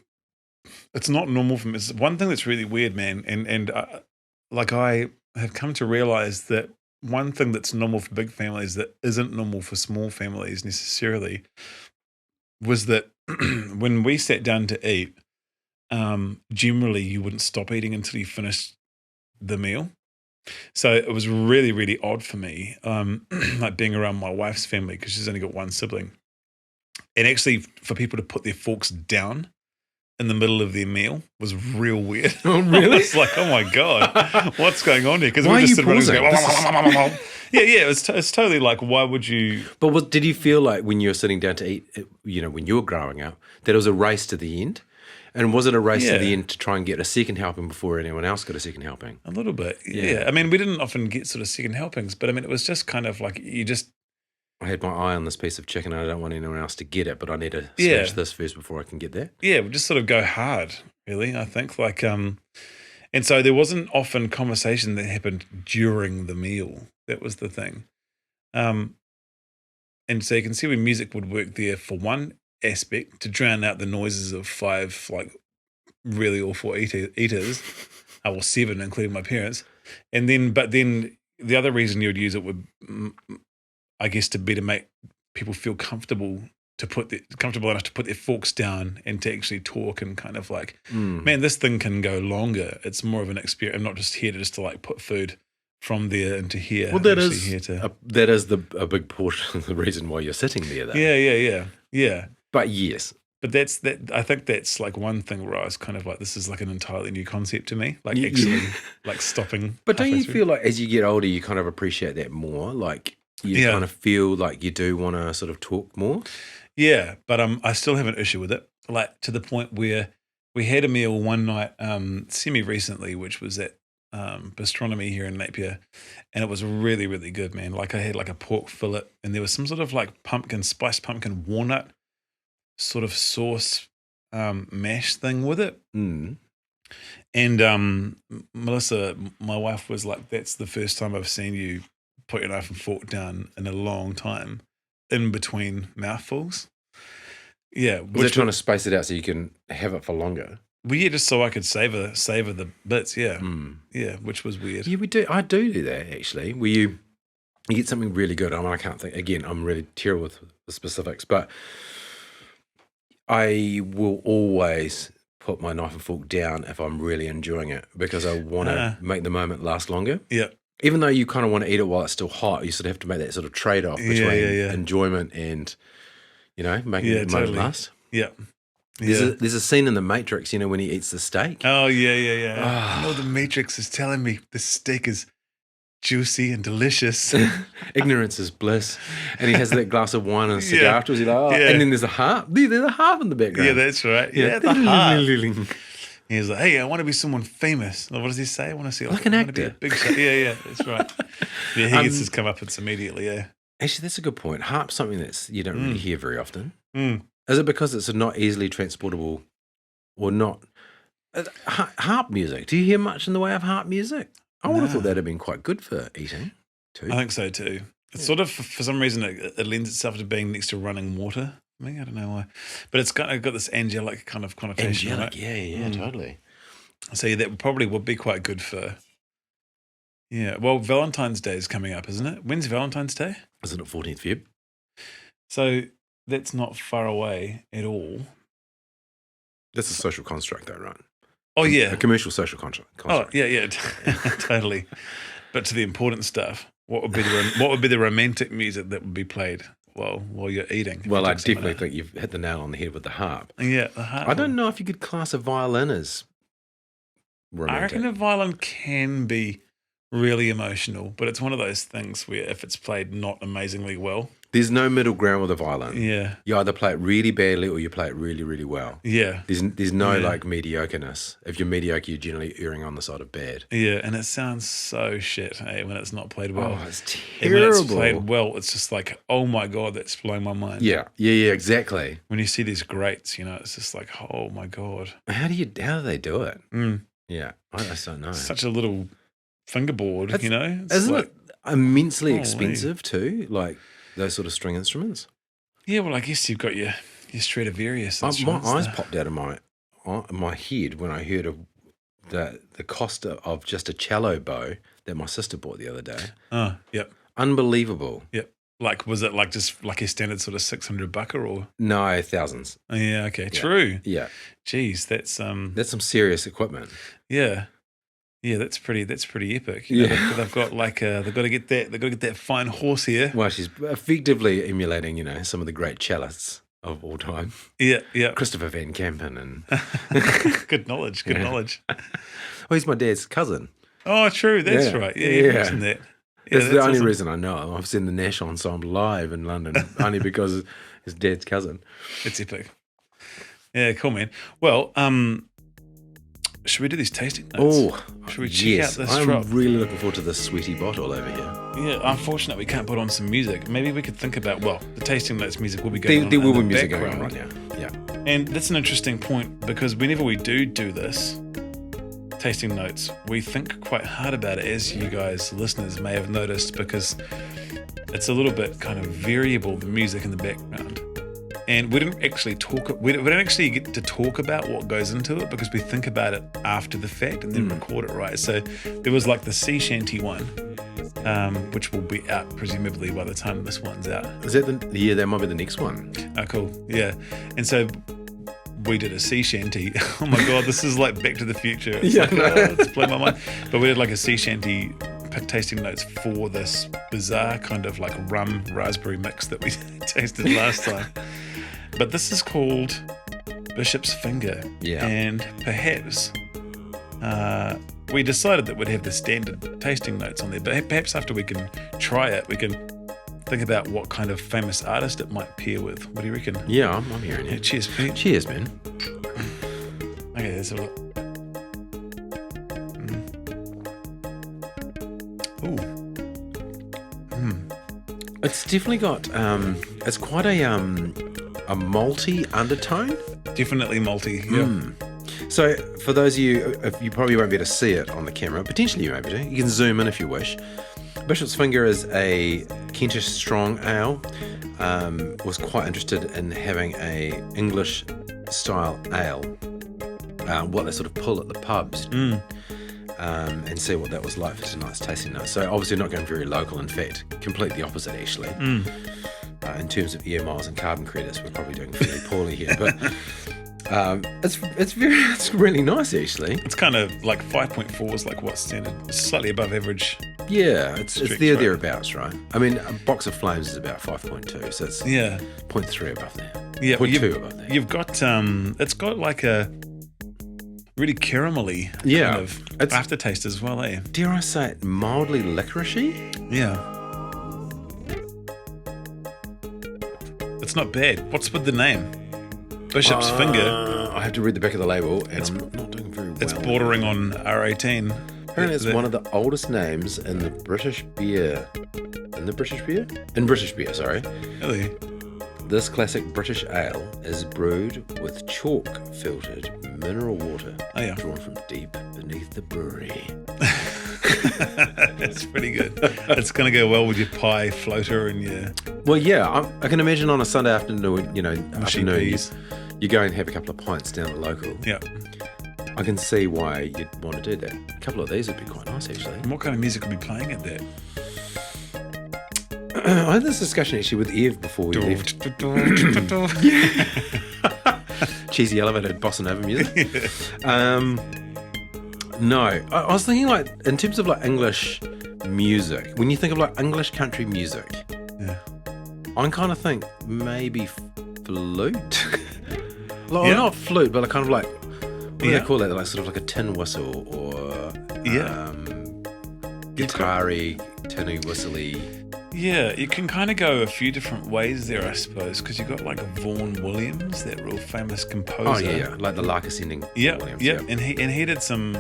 it's not normal for me. It's one thing that's really weird, man, and like I have come to realize that one thing that's normal for big families that isn't normal for small families necessarily was that when we sat down to eat, generally you wouldn't stop eating until you finished the meal. So it was really, really odd for me, like being around my wife's family because she's only got one sibling. And actually for people to put their forks down in the middle of their meal was real weird. Oh, really? It's like, oh my God, what's going on here? Because we just sit around it's totally like, why would you? But did you feel like when you were sitting down to eat, when you were growing up, that it was a race to the end? And was it a race to the end to try and get a second helping before anyone else got a second helping? A little bit, yeah. I mean, we didn't often get sort of second helpings, but I mean, it was just kind of like I had my eye on this piece of chicken and I don't want anyone else to get it, but I need to Yeah. smash this first before I can get that. Yeah, we just sort of go hard, really, I think. Like, and so there wasn't often conversation that happened during the meal. That was the thing. And so you can see where music would work there for one aspect, to drown out the noises of 5, like, really awful eaters, or 7, including my parents. But then the other reason you would use it would, I guess, to make people feel comfortable enough to put their forks down and to actually talk and kind of like, man, this thing can go longer. It's more of an experience. I'm not just here to like put food from there into here. Well, that is a big portion of the reason why you're sitting there, though. Yeah. But yes. But I think that's like one thing where I was kind of like, this is like an entirely new concept to me. Like actually like stopping. But don't you feel like as you get older, you kind of appreciate that more? Like you kind of feel like you do want to sort of talk more? Yeah, but I still have an issue with it. Like to the point where we had a meal one night semi-recently, which was at Bistronomy here in Napier, and it was really, really good, man. Like I had like a pork fillet and there was some sort of like spiced pumpkin walnut sort of sauce mash thing with it. And Melissa, my wife, was like, that's the first time I've seen you put your knife and fork down in a long time in between mouthfuls. Yeah. Was it trying to space it out so you can have it for longer? Well, yeah, just so I could savor the bits, yeah. Yeah, which was weird. Yeah, we do. I do that, actually. Where you get something really good. I mean, I can't think. Again, I'm really terrible with the specifics, but I will always put my knife and fork down if I'm really enjoying it because I want to make the moment last longer. Yeah. Even though you kind of want to eat it while it's still hot, you sort of have to make that sort of trade-off between enjoyment and, making the moment last. Yeah. There's a scene in The Matrix, when he eats the steak. Oh, yeah. I know The Matrix is telling me this steak is juicy and delicious. Ignorance is bliss. And he has that glass of wine and a cigar afterwards. He's like, and then there's a harp. There's a harp in the background. Yeah, that's right. Yeah, the harp. He's like, hey, I want to be someone famous. What does he say? I want to see like an actor. Big shot. Yeah, that's right. Yeah, he gets his comeuppance immediately, yeah. Actually, that's a good point. Harp's something that you don't really hear very often. Is it because it's not easily transportable or not? Harp music. Do you hear much in the way of harp music? I would have thought that had been quite good for eating too. I think so too. It's sort of, for some reason, it lends itself to being next to running water. I don't know why. But it's got this angelic kind of connotation. Angelic, right? yeah, totally. So that probably would be quite good for, well, Valentine's Day is coming up, isn't it? When's Valentine's Day? Isn't it 14th Feb? So that's not far away at all. That's a social construct though, right? Oh, yeah. A commercial social construct. Oh, yeah, totally. But to the important stuff, what would be the romantic music that would be played while you're eating? Well, I definitely think you've hit the nail on the head with the harp. Yeah, the harp. I don't know if you could class a violin as romantic. I reckon a violin can be really emotional, but it's one of those things where if it's played not amazingly well. There's no middle ground with a violin. Yeah. You either play it really badly or you play it really, really well. Yeah. There's no like mediocreness. If you're mediocre, you're generally erring on the side of bad. Yeah, and it sounds so shit, when it's not played well. Oh, it's terrible. And when it's played well, it's just like, oh my God, that's blowing my mind. Yeah, exactly. When you see these greats, it's just like, oh my God. How do they do it? Yeah, I just don't know. Such a little fingerboard, Isn't it immensely expensive too? Like those sort of string instruments. Yeah, well, I guess you've got your Stradivarius instruments. My eyes popped out of my head when I heard of the cost of just a cello bow that my sister bought the other day. Oh, yep. Unbelievable. Yep. Like, was it like just like a standard sort of $600 or? No, thousands. Oh, yeah. Okay. Yeah. True. Yeah. Jeez, that's some serious equipment. Yeah. Yeah, that's pretty epic. They've got they've got to get that fine horse here. Well, she's effectively emulating, some of the great cellists of all time. Yeah. Christopher Van Kampen and good knowledge. Well, he's my dad's cousin. Oh, true. That's right. Yeah, you mentioned that. Yeah, that's the only reason I know him. I've seen the National Ensemble live in London, only because his dad's cousin. It's epic. Yeah, cool, man. Well, should we do these tasting notes? Oh, should we check out this I'm drop? really looking forward to this sweetie bottle over here. Yeah, unfortunately, we can't put on some music. Maybe we could think about, the tasting notes music will be going on There will be in the music going on background. right now. Yeah. And that's an interesting point because whenever we do this, tasting notes, we think quite hard about it, as you guys, listeners, may have noticed, because it's a little bit kind of variable, the music in the background. And we don't actually get to talk about what goes into it because we think about it after the fact and then record it, right? So there was like the sea shanty one, which will be out presumably by the time this one's out. Is that that might be the next one. Oh, cool. Yeah. And so we did a sea shanty. Oh my God, this is like Back to the Future. It's it's blown my mind. But we did like a sea shanty tasting notes for this bizarre kind of like rum raspberry mix that we tasted last time. But this is called Bishop's Finger. Yeah. And perhaps we decided that we'd have the standard tasting notes on there. But perhaps after we can try it, we can think about what kind of famous artist it might pair with. What do you reckon? Yeah, I'm hearing Yeah, you. cheers, Pete. Cheers, man. Okay, there's a look. It's definitely got it's quite a malty undertone. Definitely malty. Yeah. So for those of you, if you probably won't be able to see it on the camera, potentially you may be able to. You can zoom in if you wish. Bishop's Finger is a Kentish strong ale. Was quite interested in having a English style ale. What they sort of pull at the pubs. And see what that was like for tonight's tasting notes. So obviously not going very local, in fact, complete the opposite actually. In terms of air miles and carbon credits, we're probably doing fairly poorly here, but it's really nice actually. It's kind of like 5.4 is like what's standard. It's slightly above average. Yeah, it's Strict, there right? thereabouts, right? I mean, a box of Flames is about 5.2, so it's 0.3 above there. Yeah, 0.2 above there. You've got it's got like a really caramelly kind of it's- aftertaste as well, eh? Dare I say it, mildly licoricey? Yeah. It's not bad. What's with the name? Bishop's Finger. I have to read the back of the label, and I'm not doing very well. It's bordering on R18. Apparently, it's one of the oldest names in the British beer. In British beer, sorry. Really? This classic British ale is brewed with chalk-filtered mineral water drawn from deep beneath the brewery. That's pretty good. It's going to go well with your pie floater and your Well, yeah, I can imagine on a Sunday afternoon, mushy peas. you go and have a couple of pints down at local. Yeah. I can see why you'd want to do that. A couple of these would be quite nice, actually. And what kind of music will be playing at that? I had this discussion actually with Ev before we left. Cheesy elevated bossa nova music. No, I was thinking like in terms of like English music. When you think of like English country music, Yeah. I kind of think maybe flute. Not flute, but kind of like what do they call that? Like sort of like a tin whistle or guitar-y, tinny, whistly. Yeah, you can kind of go a few different ways there, I suppose, because you've got like Vaughan Williams, that real famous composer. Oh yeah, like the Lark Ascending. Williams, yeah, and he did some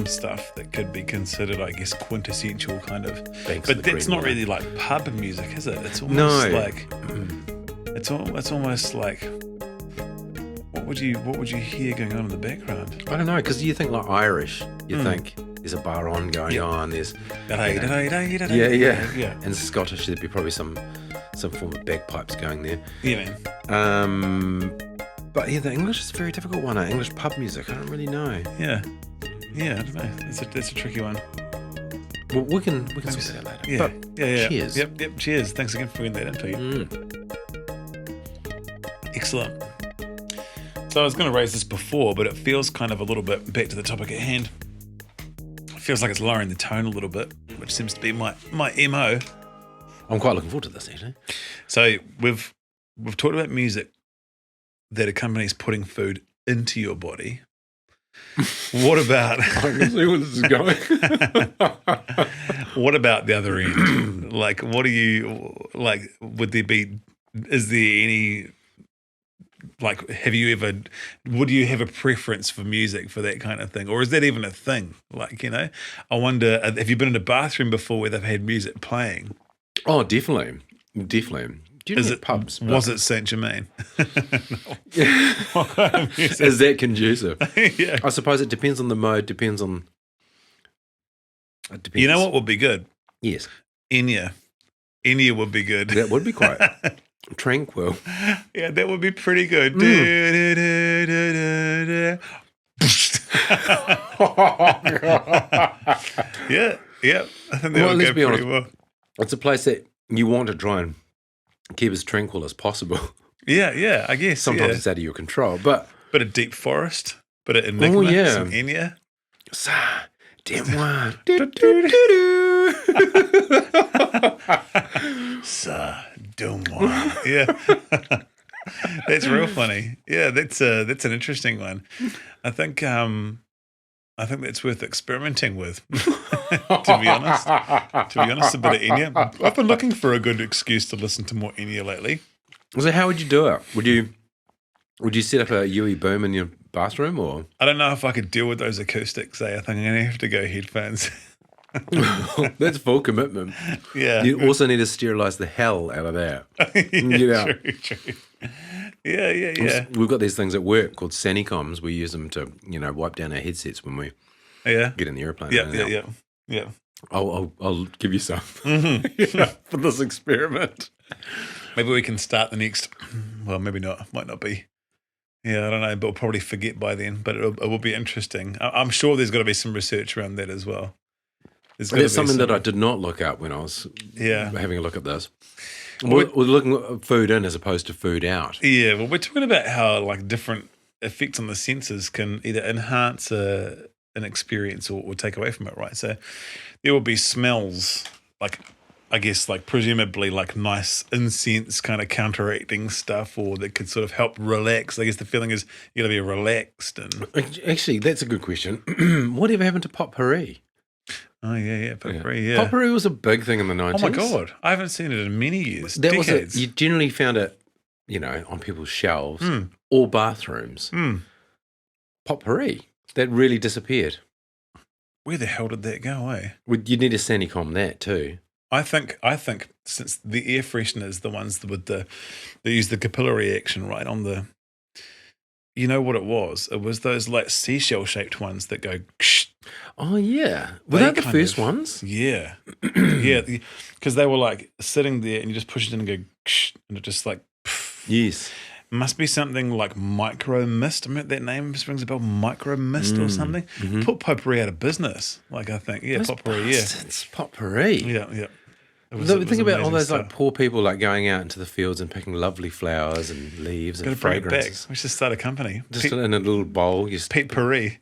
stuff that could be considered, I guess, quintessential kind of. Banks but of the that's Green not Line. really like pub music, is it? It's almost No. like it's almost like what would you hear going on in the background? I don't know, because you think like Irish, you think there's a bar on going on. There's Yeah. And Scottish, there'd be probably some form of bagpipes going there. Yeah, man. But yeah, the English is a very difficult one. English pub music, I don't really know. Yeah, I don't know. It's a tricky one. Well, we can sort that out later. Yeah, But yeah. cheers. Yep. Cheers. Thanks again for bringing that in, Pete. Excellent. So I was going to raise this before, but it feels kind of a little bit back to the topic at hand. It feels like it's lowering the tone a little bit, which seems to be my MO. I'm quite looking forward to this, actually. So we've talked about music that accompanies putting food into your body. What about I can see where this is going. what about the other end? Like, what do you like? Is there any Like, would you have a preference for music for that kind of thing? Or is that even a thing? Like, I wonder, have you been in a bathroom before where they've had music playing? Oh, definitely. Definitely. Do you know pubs? Was it Saint Germain? What kind of music? Is that conducive? Yeah. I suppose it depends on the mode, it depends. You know what would be good? Yes. Enya. Enya would be good. That would be quite tranquil. Yeah, that would be pretty good. Yeah. I think that would go pretty well. It's a place that you want to try and keep as tranquil as possible. Yeah, I guess. Sometimes it's out of your control, but bit of deep forest, bit of enigma, some Enya. Dis-moi. Ça, donne-moi. Yeah. That's real funny. Yeah, that's an interesting one. I think that's worth experimenting with. To be honest, a bit of Enya. I've been looking for a good excuse to listen to more Enya lately. So how would you do it? Would you set up a UE boom in your bathroom, or? I don't know if I could deal with those acoustics. I think I'm going to have to go headphones. That's full commitment. Yeah. You also need to sterilize the hell out of that. True. Yeah. We've got these things at work called Sanicoms. We use them to, wipe down our headsets when we get in the airplane. Yeah. I'll give you some Mm-hmm. for this experiment. Maybe we can start the next. Well, maybe not. Might not be. Yeah, I don't know, but we'll probably forget by then. But it will be interesting. I'm sure there's got to be some research around that as well. That's something that I did not look up when I was having a look at this. We're looking at food in as opposed to food out. Yeah, well, we're talking about how like different effects on the senses can either enhance an experience or take away from it, right? So there will be smells, like I guess like presumably like nice incense kind of counteracting stuff, or that could sort of help relax. I guess the feeling is you're going to be relaxed. And actually, that's a good question. Whatever happened to potpourri? Oh, yeah, potpourri, yeah. Potpourri was a big thing in the 90s. Oh, my God. I haven't seen it in many years. Decades. You generally found it, on people's shelves or bathrooms. Potpourri. That really disappeared. Where the hell did that go, eh? You need a Sanicom that too. I think since the air fresheners, the ones they use the capillary action, right, on the... You know what it was? It was those like seashell-shaped ones that go... Oh, yeah. Were they the first ones? Yeah. Yeah, because they were like sitting there and you just push it in and go... And it just like... Yes. Must be something like Micro Mist. I mean, that name rings a bell. Micro Mist or something. Mm-hmm. Put potpourri out of business. Like, I think. Yeah, potpourri, It's potpourri. Yeah. Think about all those like poor people like going out into the fields and picking lovely flowers and leaves and fragrances. Bring it back. We should start a company. Just in a little bowl. Pete Pourri.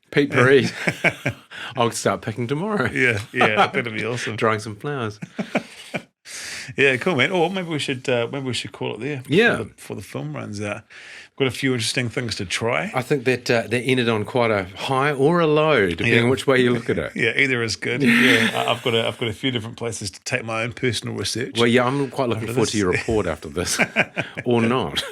I'll start picking tomorrow. Yeah, that'd be awesome. Drying some flowers. Yeah, cool, man. Or maybe we should call it there. Yeah, before the film runs out. Got a few interesting things to try. I think that ended on quite a high or a low, depending on which way you look at it. Yeah, either is good. Yeah, I've got a few different places to take my own personal research. Well, yeah, I'm quite looking forward to your report after this, or not.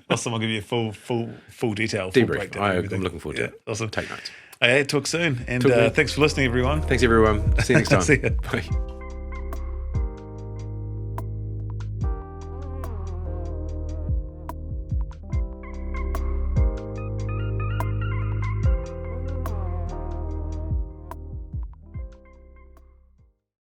Awesome. I'll give you a full detail, full breakdown. I'm looking forward to it. Awesome. Take notes. Hey, talk soon, and thanks for listening, everyone. Thanks, everyone. See you next time. See ya. Bye.